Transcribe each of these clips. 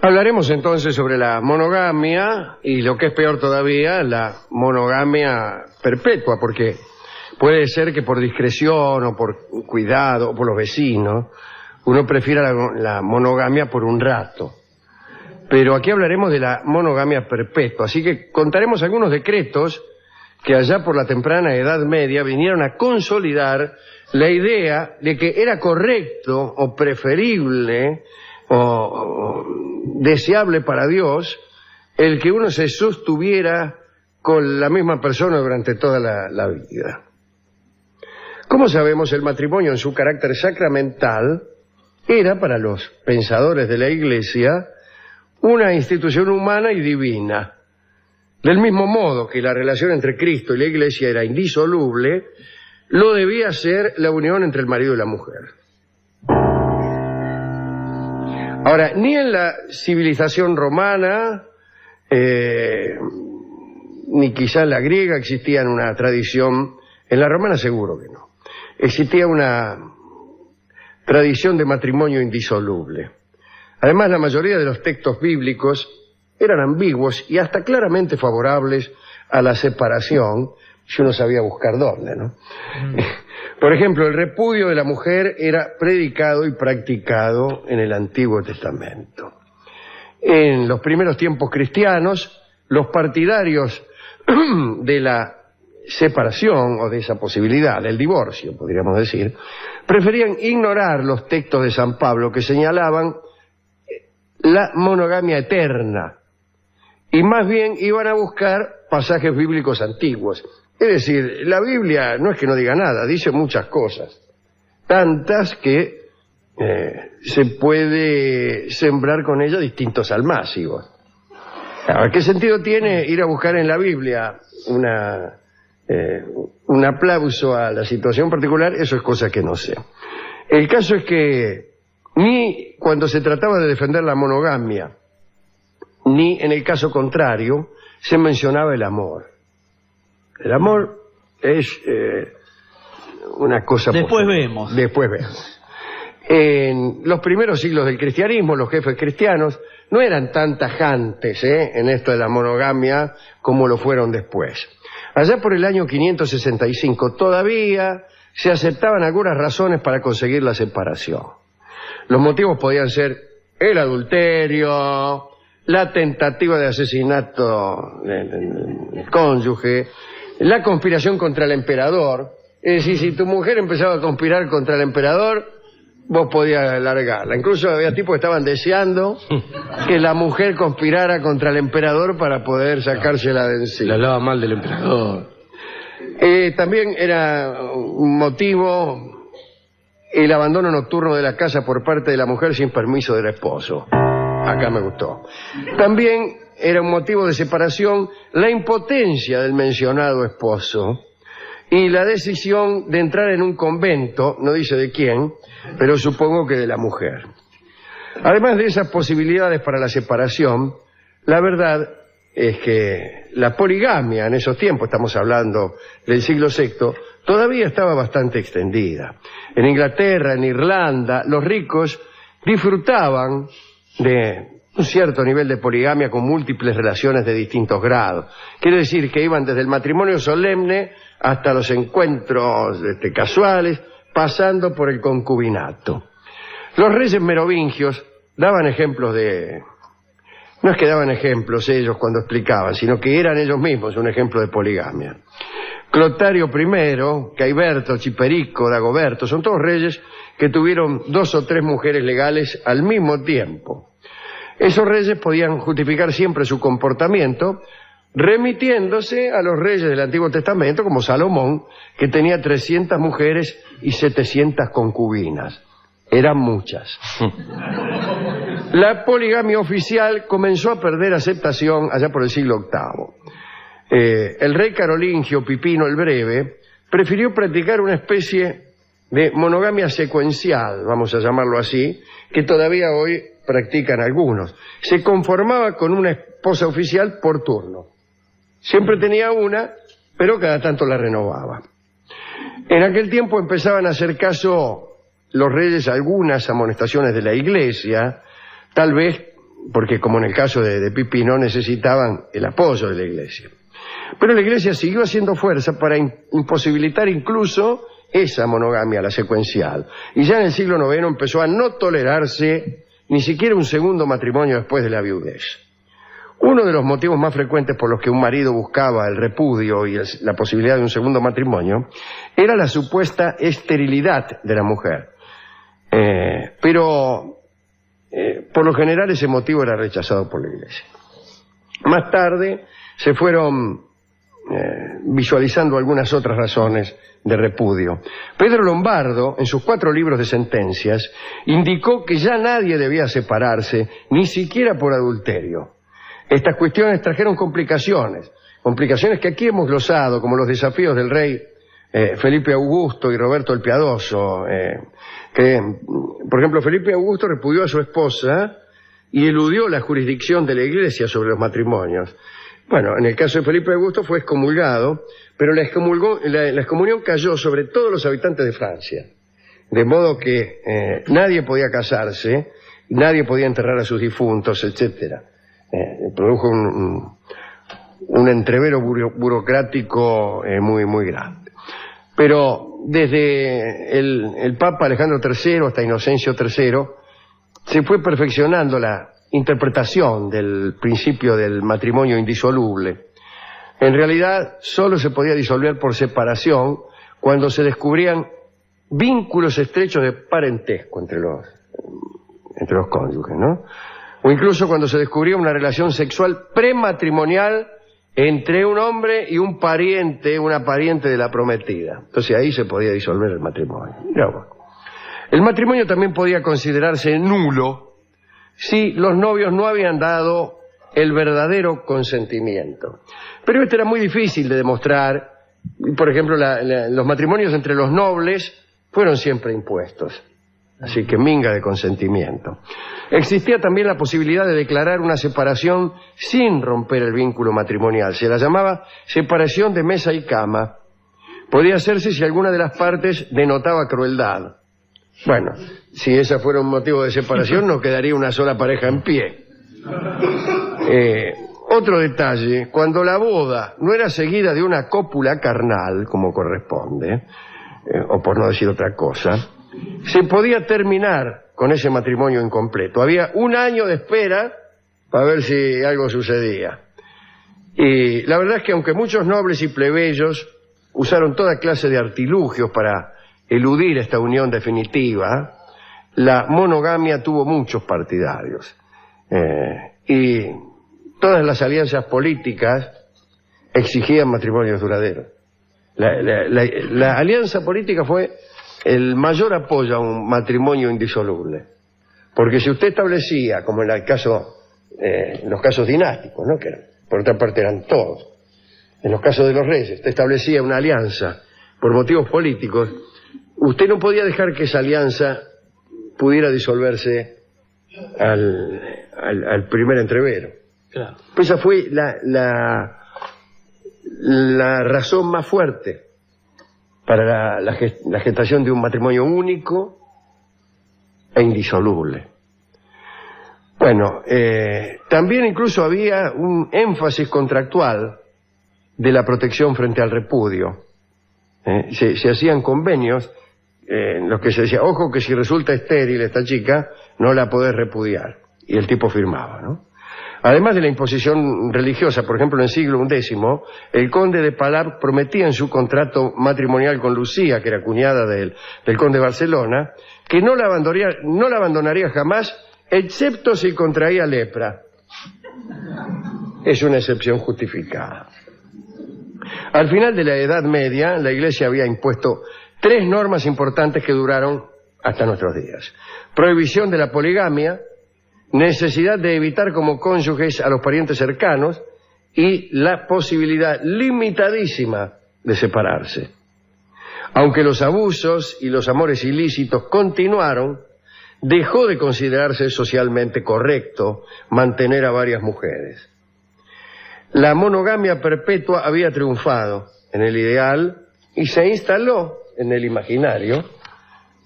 Hablaremos entonces sobre la monogamia y, lo que es peor todavía, la monogamia perpetua, porque puede ser que por discreción o por cuidado o por los vecinos uno prefiera la monogamia por un rato. Pero aquí hablaremos de la monogamia perpetua, así que contaremos algunos decretos que allá por la temprana Edad Media vinieron a consolidar la idea de que era correcto o preferible o deseable para Dios el que uno se sostuviera con la misma persona durante toda la vida. Como sabemos, el matrimonio en su carácter sacramental era, para los pensadores de la Iglesia, una institución humana y divina. Del mismo modo que la relación entre Cristo y la Iglesia era indisoluble, lo debía ser la unión entre el marido y la mujer. Ahora, ni en la civilización romana, ni quizá en la griega existía una tradición, en la romana seguro que no, existía una tradición de matrimonio indisoluble. Además, la mayoría de los textos bíblicos eran ambiguos y hasta claramente favorables a la separación, si uno sabía buscar dónde, ¿no? Por ejemplo, el repudio de la mujer era predicado y practicado en el Antiguo Testamento. En los primeros tiempos cristianos, los partidarios de la separación o de esa posibilidad, del divorcio, podríamos decir, preferían ignorar los textos de San Pablo que señalaban la monogamia eterna y más bien iban a buscar pasajes bíblicos antiguos. Es decir, la Biblia no es que no diga nada, dice muchas cosas, tantas que se puede sembrar con ella distintos almácigos. Ahora, ¿qué sentido tiene ir a buscar en la Biblia un aplauso a la situación particular? Eso es cosa que no sé. El caso es que ni cuando se trataba de defender la monogamia, ni en el caso contrario, se mencionaba el amor. El amor es una cosa... Después vemos. Después vemos. En los primeros siglos del cristianismo, los jefes cristianos no eran tan tajantes en esto de la monogamia como lo fueron después. Allá por el año 565 todavía se aceptaban algunas razones para conseguir la separación. Los motivos podían ser el adulterio, la tentativa de asesinato del cónyuge, la conspiración contra el emperador. Es decir, si tu mujer empezaba a conspirar contra el emperador, vos podías largarla. Incluso había tipos que estaban deseando que la mujer conspirara contra el emperador para poder sacársela de encima. Le hablaba mal del emperador. También era un motivo el abandono nocturno de la casa por parte de la mujer sin permiso del esposo. Acá me gustó. También era un motivo de separación la impotencia del mencionado esposo y la decisión de entrar en un convento, no dice de quién, pero supongo que de la mujer. Además de esas posibilidades para la separación, la verdad es que la poligamia en esos tiempos, estamos hablando del siglo VI, todavía estaba bastante extendida. En Inglaterra, en Irlanda, los ricos disfrutaban de un cierto nivel de poligamia con múltiples relaciones de distintos grados. Quiere decir que iban desde el matrimonio solemne hasta los encuentros casuales, pasando por el concubinato. Los reyes merovingios daban ejemplos de... No es que daban ejemplos ellos cuando explicaban, sino que eran ellos mismos un ejemplo de poligamia. Clotario I, Caiberto, Chiperico, Dagoberto, son todos reyes que tuvieron 2 o 3 mujeres legales al mismo tiempo. Esos reyes podían justificar siempre su comportamiento remitiéndose a los reyes del Antiguo Testamento, como Salomón, que tenía 300 mujeres y 700 concubinas. Eran muchas. La poligamia oficial comenzó a perder aceptación allá por el siglo VIII. El rey carolingio Pipino el Breve prefirió practicar una especie de monogamia secuencial, vamos a llamarlo así, que todavía hoy practican algunos. Se conformaba con una esposa oficial por turno. Siempre tenía una, pero cada tanto la renovaba. En aquel tiempo empezaban a hacer caso los reyes a algunas amonestaciones de la Iglesia, tal vez porque como en el caso de Pipino necesitaban el apoyo de la Iglesia. Pero la Iglesia siguió haciendo fuerza para imposibilitar incluso esa monogamia, la secuencial. Y ya en el siglo IX empezó a no tolerarse ni siquiera un segundo matrimonio después de la viudez. Uno de los motivos más frecuentes por los que un marido buscaba el repudio y la posibilidad de un segundo matrimonio era la supuesta esterilidad de la mujer. Pero por lo general ese motivo era rechazado por la Iglesia. Más tarde se fueron visualizando algunas otras razones de repudio. Pedro Lombardo, en sus 4 libros de sentencias, indicó que ya nadie debía separarse, ni siquiera por adulterio. Estas cuestiones trajeron complicaciones que aquí hemos glosado, como los desafíos del rey Felipe Augusto y Roberto el Piadoso, que, por ejemplo, Felipe Augusto repudió a su esposa y eludió la jurisdicción de la Iglesia sobre los matrimonios. Bueno, en el caso de Felipe Augusto fue excomulgado, pero la excomunión cayó sobre todos los habitantes de Francia, de modo que nadie podía casarse, nadie podía enterrar a sus difuntos, etcétera. Produjo un entrevero burocrático muy grande. Pero desde el Papa Alejandro III hasta Inocencio III se fue perfeccionando la interpretación del principio del matrimonio indisoluble. En realidad solo se podía disolver por separación cuando se descubrían vínculos estrechos de parentesco entre los cónyuges, ¿no? O incluso cuando se descubría una relación sexual prematrimonial entre un hombre y una pariente de la prometida. Entonces ahí se podía disolver el matrimonio. El matrimonio también podía considerarse nulo si los novios no habían dado el verdadero consentimiento. Pero esto era muy difícil de demostrar. Por ejemplo, los matrimonios entre los nobles fueron siempre impuestos. Así que minga de consentimiento. Existía también la posibilidad de declarar una separación sin romper el vínculo matrimonial. Se la llamaba separación de mesa y cama. Podía hacerse si alguna de las partes denotaba crueldad. Bueno, si ese fuera un motivo de separación, no quedaría una sola pareja en pie. Otro detalle, cuando la boda no era seguida de una cópula carnal, como corresponde, o por no decir otra cosa, se podía terminar con ese matrimonio incompleto. Había un año de espera para ver si algo sucedía. Y la verdad es que aunque muchos nobles y plebeyos usaron toda clase de artilugios para eludir esta unión definitiva, la monogamia tuvo muchos partidarios. Y todas las alianzas políticas exigían matrimonios duraderos. La alianza política fue el mayor apoyo a un matrimonio indisoluble. Porque si usted establecía, como en los casos dinásticos, ¿no?, que por otra parte eran todos, en los casos de los reyes, usted establecía una alianza por motivos políticos, usted no podía dejar que esa alianza pudiera disolverse al primer entrevero. Claro. Pues esa fue la razón más fuerte para la gestación de un matrimonio único e indisoluble. Bueno, también incluso había un énfasis contractual de la protección frente al repudio. Se hacían convenios en los que se decía, ojo que si resulta estéril esta chica, no la podés repudiar. Y el tipo firmaba, ¿no? Además de la imposición religiosa, por ejemplo, en el siglo XI, el conde de Palar prometía en su contrato matrimonial con Lucía, que era cuñada del conde de Barcelona, que no la abandonaría jamás, excepto si contraía lepra. Es una excepción justificada. Al final de la Edad Media, la Iglesia había impuesto 3 normas importantes que duraron hasta nuestros días. Prohibición de la poligamia, necesidad de evitar como cónyuges a los parientes cercanos y la posibilidad limitadísima de separarse. Aunque los abusos y los amores ilícitos continuaron, dejó de considerarse socialmente correcto mantener a varias mujeres. La monogamia perpetua había triunfado en el ideal y se instaló en el imaginario,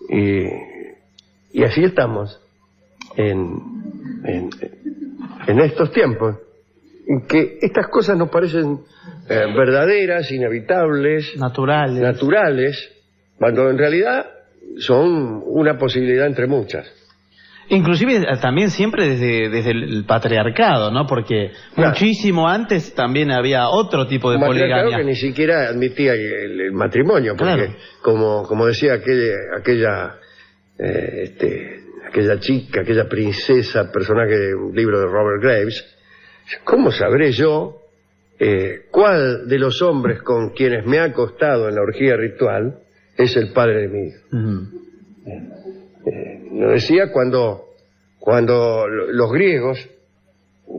y así estamos en en estos tiempos, en que estas cosas nos parecen verdaderas, inevitables, naturales, cuando en realidad son una posibilidad entre muchas. Inclusive también siempre desde el patriarcado, ¿no? Porque muchísimo antes también había otro tipo de poligamia. Que ni siquiera admitía el matrimonio, porque como decía aquella chica, aquella princesa, personaje de un libro de Robert Graves, ¿cómo sabré yo cuál de los hombres con quienes me ha acostado en la orgía ritual es el padre de mi hijo? Lo decía cuando los griegos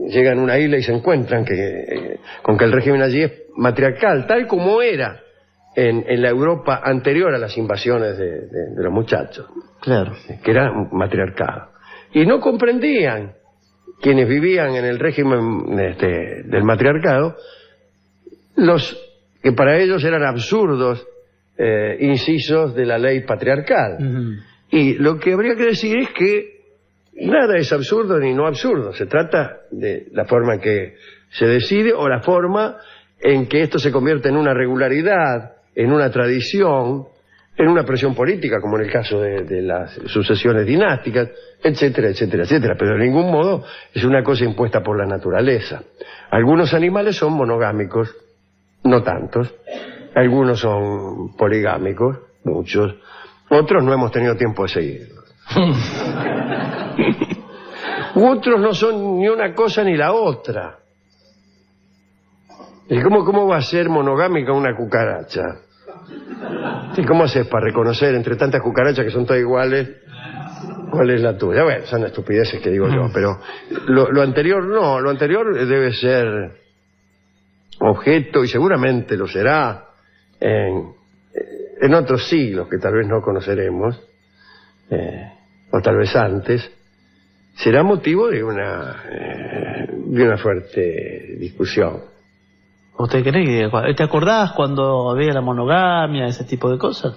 llegan a una isla y se encuentran con que el régimen allí es matriarcal, tal como era en la Europa anterior a las invasiones de los muchachos. Claro. Que era matriarcado. Y no comprendían, quienes vivían en el régimen del matriarcado, los que para ellos eran absurdos incisos de la ley patriarcal. Y lo que habría que decir es que nada es absurdo ni no absurdo. Se trata de la forma en que se decide o la forma en que esto se convierte en una regularidad, en una tradición, en una presión política, como en el caso de las sucesiones dinásticas, etcétera, etcétera, etcétera. Pero de ningún modo es una cosa impuesta por la naturaleza. Algunos animales son monogámicos, no tantos. Algunos son poligámicos, muchos. Otros no hemos tenido tiempo de seguirlos. Otros no son ni una cosa ni la otra. ¿Y cómo va a ser monogámica una cucaracha? ¿Y cómo haces para reconocer entre tantas cucarachas que son todas iguales cuál es la tuya? Bueno, son estupideces que digo yo, pero lo anterior no, lo anterior debe ser objeto, y seguramente lo será en otros siglos que tal vez no conoceremos, o tal vez antes, será motivo de una fuerte discusión. ¿Usted cree que... ¿Te acordás cuando había la monogamia, ese tipo de cosas?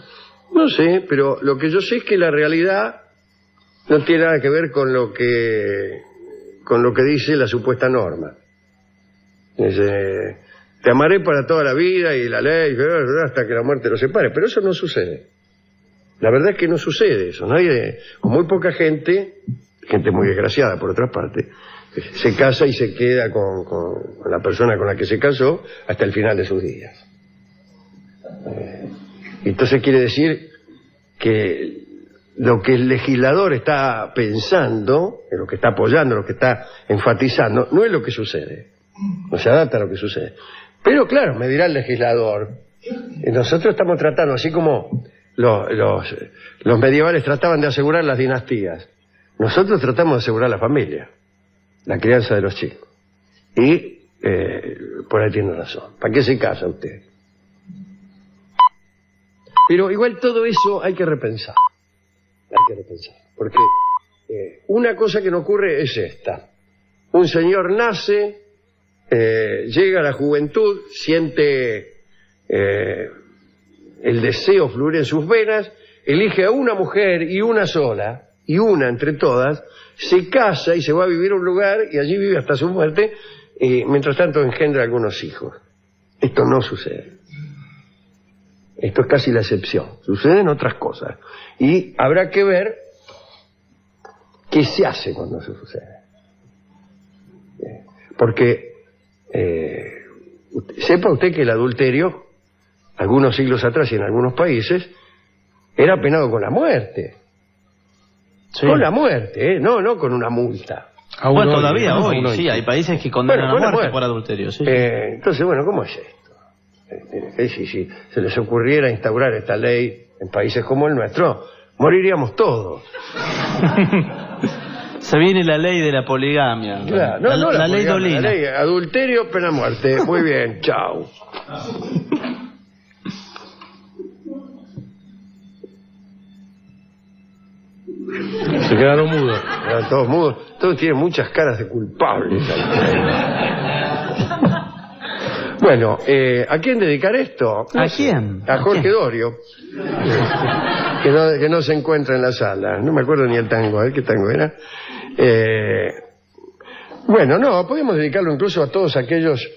No sé, pero lo que yo sé es que la realidad no tiene nada que ver con lo que dice la supuesta norma. Te amaré para toda la vida y la ley, hasta que la muerte los separe. Pero eso no sucede. La verdad es que no sucede eso. Nadie, o muy poca gente muy desgraciada por otra parte, se casa y se queda con la persona con la que se casó hasta el final de sus días. Entonces quiere decir que lo que el legislador está pensando, lo que está apoyando, lo que está enfatizando, no es lo que sucede. No se adapta a lo que sucede. Pero claro, me dirá el legislador, nosotros estamos tratando, así como los medievales trataban de asegurar las dinastías, nosotros tratamos de asegurar la familia, la crianza de los chicos. Y por ahí tiene razón. ¿Para qué se casa usted? Pero igual todo eso hay que repensar. Porque una cosa que no ocurre es esta. Un señor nace, llega a la juventud, siente el deseo fluir en sus venas, elige a una mujer y una sola, y una entre todas, se casa y se va a vivir a un lugar y allí vive hasta su muerte, y mientras tanto engendra algunos hijos. Esto no sucede. Esto es casi la excepción. Suceden otras cosas. Y habrá que ver qué se hace cuando eso sucede. Porque sepa usted que el adulterio, algunos siglos atrás y en algunos países, era penado con la muerte. Sí. Con la muerte, no con una multa. Bueno, todavía hoy, sí, hay países que condenan a muerte por adulterio. Sí. Entonces, bueno, ¿cómo es esto? Si se les ocurriera instaurar esta ley en países como el nuestro, moriríamos todos. Se viene la ley de la poligamia. Claro, la ley Dolina. La ley adulterio, pena muerte. Muy bien, chao. Se quedaron mudos. Quedaron todos mudos. Todos tienen muchas caras de culpables. Bueno, ¿a quién dedicar esto? ¿A quién? A Jorge Dorio, que no se encuentra en la sala. No me acuerdo ni el tango, ¿qué tango era? Bueno, no, podemos dedicarlo incluso a todos aquellos,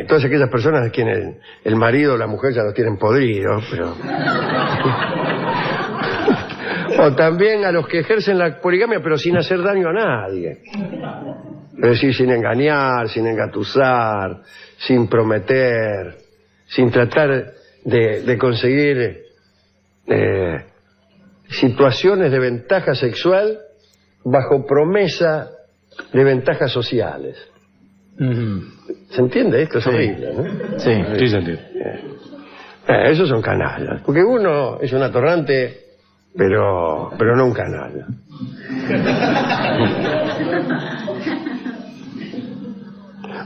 todas aquellas personas a quienes el marido o la mujer ya los tienen podridos, pero... O también a los que ejercen la poligamia pero sin hacer daño a nadie. Es decir, sin engañar, sin engatusar, sin prometer, sin tratar de conseguir situaciones de ventaja sexual bajo promesa de ventajas sociales. ¿Se entiende? Esto es horrible, ¿no? Sí, Sí, se entiende. Esos son canallas. Porque uno es un atorrante, pero no un canalla.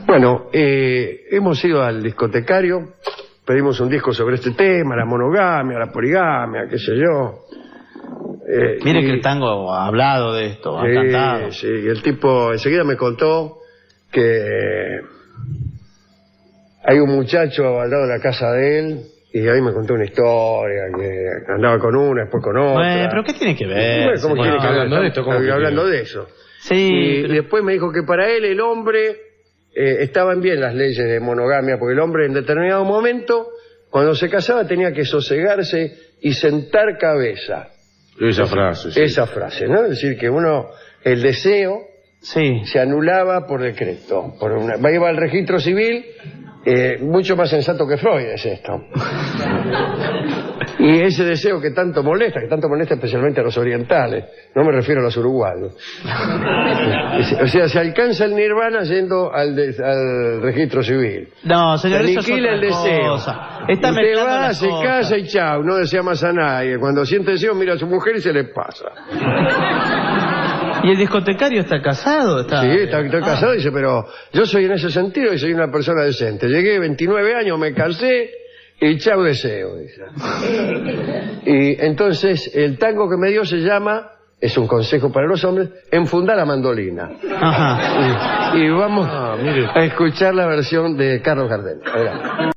Bueno, hemos ido al discotecario, pedimos un disco sobre este tema, la monogamia, la poligamia, qué sé yo. Mire que el tango ha hablado de esto, ha cantado. Sí, y el tipo enseguida me contó que hay un muchacho al lado de la casa de él, y ahí me contó una historia, que andaba con una, después con otra. Bueno, pero ¿qué tiene que ver? Bueno, ¿cómo tiene que ver? hablando de esto, ¿cómo que Hablando tiene? de eso. Sí, Y pero- después me dijo que para él el hombre, estaban bien las leyes de monogamia, porque el hombre en determinado momento, cuando se casaba, tenía que sosegarse y sentar cabeza. Esa frase, sí. Esa frase, ¿no? Es decir, que uno, el deseo sí. se anulaba por decreto. Iba al registro civil, mucho más sensato que Freud es esto. Y ese deseo que tanto molesta especialmente a los orientales, no me refiero a los uruguayos. O sea, se alcanza el nirvana yendo al registro civil. No, señor, Se eso es aniquila otra el deseo. cosa. Está Usted mezclando va, las se cosas. casa y chau, no desea más a nadie. Cuando siente deseo, mira a su mujer y se le pasa. ¿Y el discotecario está casado? Sí, estoy casado y dice, pero yo soy en ese sentido y soy una persona decente. Llegué 29 años, me casé y chau deseo, dice. Y entonces el tango que me dio se llama, es un consejo para los hombres, enfundar la mandolina. Ajá. Y vamos mire. a escuchar la versión de Carlos Gardel. Adelante.